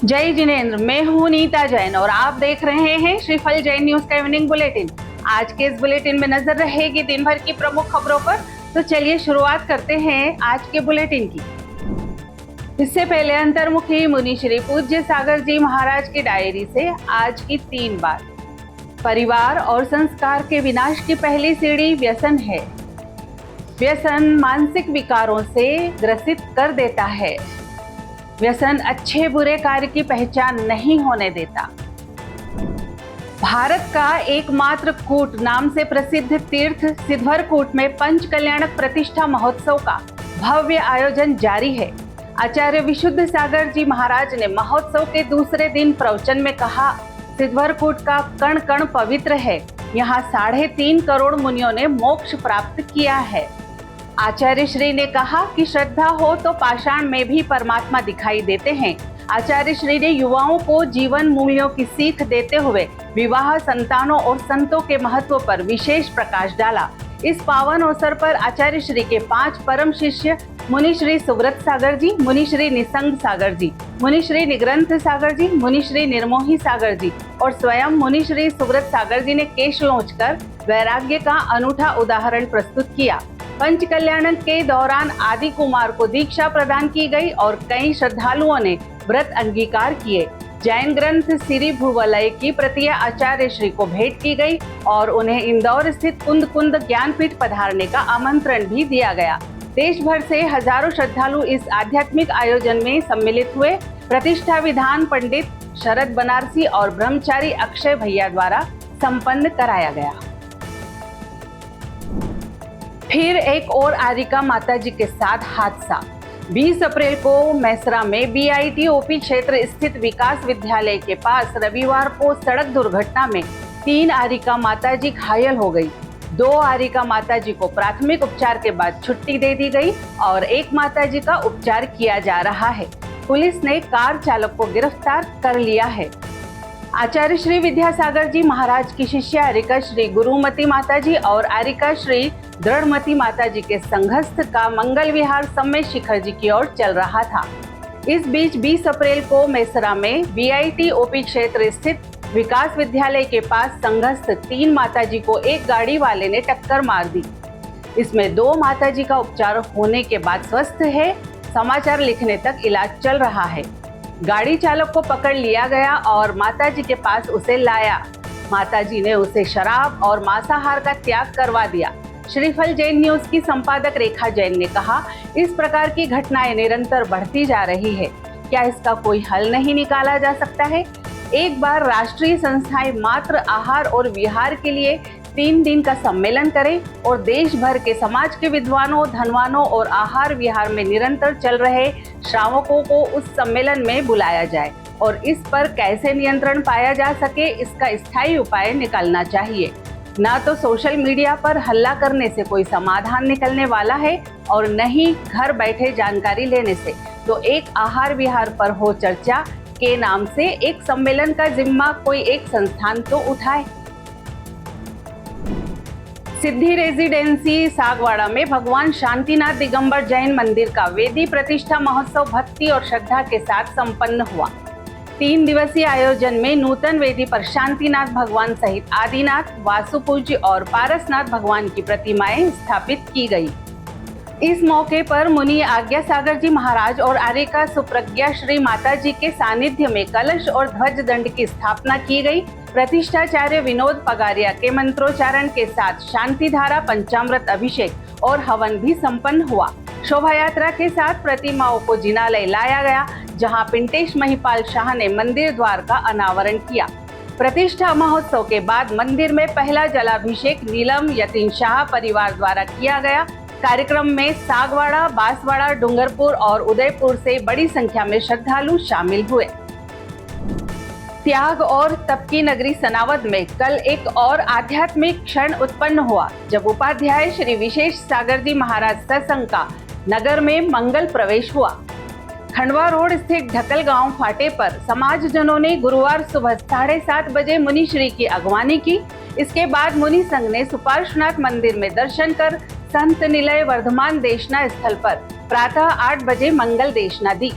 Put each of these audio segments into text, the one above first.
जय जिनेन्द्र। मैं हूं नीता जैन और आप देख रहे हैं श्रीफल जैन न्यूज का इवनिंग बुलेटिन। आज के इस बुलेटिन में नजर रहेगी दिन भर की प्रमुख खबरों पर। तो चलिए शुरुआत करते हैं आज के बुलेटिन की। इससे पहले अंतर्मुखी मुनि श्री पूज्य सागर जी महाराज की डायरी से आज की 3 बात। परिवार और संस्कार के विनाश की पहली सीढ़ी व्यसन है। व्यसन मानसिक विकारों से ग्रसित कर देता है। व्यसन अच्छे बुरे कार्य की पहचान नहीं होने देता। भारत का एकमात्र कूट नाम से प्रसिद्ध तीर्थ सिद्धवरकूट में पंच कल्याणक प्रतिष्ठा महोत्सव का भव्य आयोजन जारी है। आचार्य विशुद्ध सागर जी महाराज ने महोत्सव के दूसरे दिन प्रवचन में कहा, सिद्धवरकूट का कण कण पवित्र है। यहाँ 3.5 करोड़ मुनियों ने मोक्ष प्राप्त किया है। आचार्य श्री ने कहा कि श्रद्धा हो तो पाषाण में भी परमात्मा दिखाई देते हैं। आचार्य श्री ने युवाओं को जीवन मूल्यों की सीख देते हुए विवाह, संतानों और संतों के महत्व पर विशेष प्रकाश डाला। इस पावन अवसर पर आचार्य श्री के 5 परम शिष्य मुनि श्री सुव्रत सागर जी, मुनि श्री निसंग सागर जी, मुनि श्री निग्रंथ सागर जी, मुनि श्री निर्मोही सागर जी और स्वयं मुनि श्री सुव्रत सागर जी ने केश लोंचकर वैराग्य का अनूठा उदाहरण प्रस्तुत किया। पंच कल्याणक के दौरान आदि कुमार को दीक्षा प्रदान की गई और कई श्रद्धालुओं ने व्रत अंगीकार किए। जैन ग्रंथ सिरी भुवलय की प्रतियां आचार्य श्री को भेंट की गई और उन्हें इंदौर स्थित कुंद कुंद ज्ञानपीठ पधारने का आमंत्रण भी दिया गया। देश भर से हजारों श्रद्धालु इस आध्यात्मिक आयोजन में सम्मिलित हुए। प्रतिष्ठा विधान पंडित शरद बनारसी और ब्रह्मचारी अक्षय भैया द्वारा संपन्न कराया गया। फिर एक और आरिका माताजी के साथ हादसा। 20 अप्रैल को मैसरा में बीआईटी ओपी क्षेत्र स्थित विकास विद्यालय के पास रविवार को सड़क दुर्घटना में 3 आरिका माताजी घायल हो गई। 2 आरिका माताजी को प्राथमिक उपचार के बाद छुट्टी दे दी गई और एक माताजी का उपचार किया जा रहा है। पुलिस ने कार चालक को गिरफ्तार कर लिया है। आचार्य श्री विद्यासागर जी महाराज की शिष्य आरिका श्री गुरुमती माताजी और आरिका श्री दृढ़मती माताजी के संघस्थ का मंगल विहार सम्मेद शिखर जी की ओर चल रहा था। इस बीच 20 अप्रैल को मैसरा में बीआईटी ओपी क्षेत्र स्थित विकास विद्यालय के पास संघस्थ 3 माताजी को एक गाड़ी वाले ने टक्कर मार दी। इसमें 2 माताजी का उपचार होने के बाद स्वस्थ है। समाचार लिखने तक इलाज चल रहा है। गाड़ी चालक को पकड़ लिया गया और माताजी के पास उसे लाया। माताजी ने उसे शराब और मांसाहार का त्याग करवा दिया। श्रीफल जैन न्यूज की संपादक रेखा जैन ने कहा, इस प्रकार की घटनाएं निरंतर बढ़ती जा रही है। क्या इसका कोई हल नहीं निकाला जा सकता है? एक बार राष्ट्रीय संस्थाएं मात्र आहार और विहार के लिए 3 दिन का सम्मेलन करें और देश भर के समाज के विद्वानों, धनवानों और आहार विहार में निरंतर चल रहे श्रावकों को उस सम्मेलन में बुलाया जाए और इस पर कैसे नियंत्रण पाया जा सके, इसका स्थायी उपाय निकालना चाहिए। ना तो सोशल मीडिया पर हल्ला करने से कोई समाधान निकलने वाला है और न ही घर बैठे जानकारी लेने से। तो एक आहार विहार पर हो चर्चा के नाम से एक सम्मेलन का जिम्मा कोई एक संस्थान तो उठाए। सिद्धि रेजिडेंसी सागवाड़ा में भगवान शांतिनाथ दिगंबर जैन मंदिर का वेदी प्रतिष्ठा महोत्सव भक्ति और श्रद्धा के साथ संपन्न हुआ। 3 दिवसीय आयोजन में नूतन वेदी पर शांतिनाथ भगवान सहित आदिनाथ, वासुपूज्य और पारसनाथ भगवान की प्रतिमाएं स्थापित की गई। इस मौके पर मुनि आज्ञा सागर जी महाराज और आरिका सुप्रज्ञा श्री माता जी के सानिध्य में कलश और ध्वज दंड की स्थापना की गई। प्रतिष्ठाचार्य विनोद पगारिया के मंत्रोच्चारण के साथ शांति धारा, पंचामृत अभिषेक और हवन भी संपन्न हुआ। शोभा यात्रा के साथ प्रतिमाओं को जिनालय लाया गया, जहां पिंटेश महिपाल शाह ने मंदिर द्वार का अनावरण किया। प्रतिष्ठा महोत्सव के बाद मंदिर में पहला जलाभिषेक नीलम यतीन शाह परिवार द्वारा किया गया। कार्यक्रम में सागवाड़ा, बांसवाड़ा, डूंगरपुर और उदयपुर से बड़ी संख्या में श्रद्धालु शामिल हुए। त्याग और तप की नगरी सनावद में कल एक और आध्यात्मिक क्षण उत्पन्न हुआ, जब उपाध्याय श्री विशेष सागर जी महाराज सत्संग का नगर में मंगल प्रवेश हुआ। खंडवा रोड स्थित ढकल गांव फाटे पर समाजजनों ने गुरुवार सुबह 7:30 बजे मुनि श्री की अगवानी की। इसके बाद मुनि संघ ने सुपार्श्वनाथ मंदिर में दर्शन कर संत निलय वर्धमान देशना स्थल पर प्रातः 8 बजे मंगल देशना दी।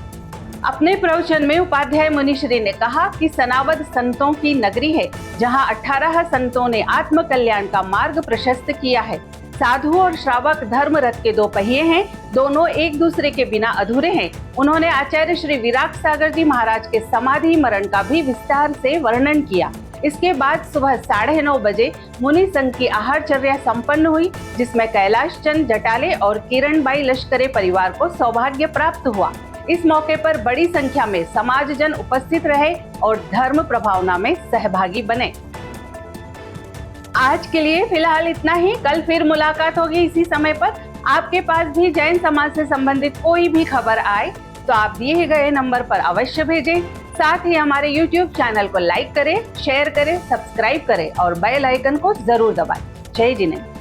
अपने प्रवचन में उपाध्याय मुनिश्री ने कहा कि सनावद संतों की नगरी है, जहां 18 संतों ने आत्म कल्याण का मार्ग प्रशस्त किया है। साधु और श्रावक धर्म रथ के दो पहिए हैं, दोनों एक दूसरे के बिना अधूरे हैं। उन्होंने आचार्य श्री विराग सागर जी महाराज के समाधि मरण का भी विस्तार से वर्णन किया। इसके बाद सुबह 9:30 बजे मुनि संघ की आहारचर्या संपन्न हुई, जिसमें कैलाश चंद जटाले और किरणबाई लश्करे परिवार को सौभाग्य प्राप्त हुआ। इस मौके पर बड़ी संख्या में समाजजन उपस्थित रहे और धर्म प्रभावना में सहभागी बने। आज के लिए फिलहाल इतना ही। कल फिर मुलाकात होगी इसी समय पर। आपके पास भी जैन समाज से संबंधित कोई भी खबर आए तो आप दिए गए नंबर पर अवश्य भेजें। साथ ही हमारे YouTube चैनल को लाइक करें, शेयर करें, सब्सक्राइब करें और बेल आइकन को जरूर दबाएं। जय जिनेंद्र।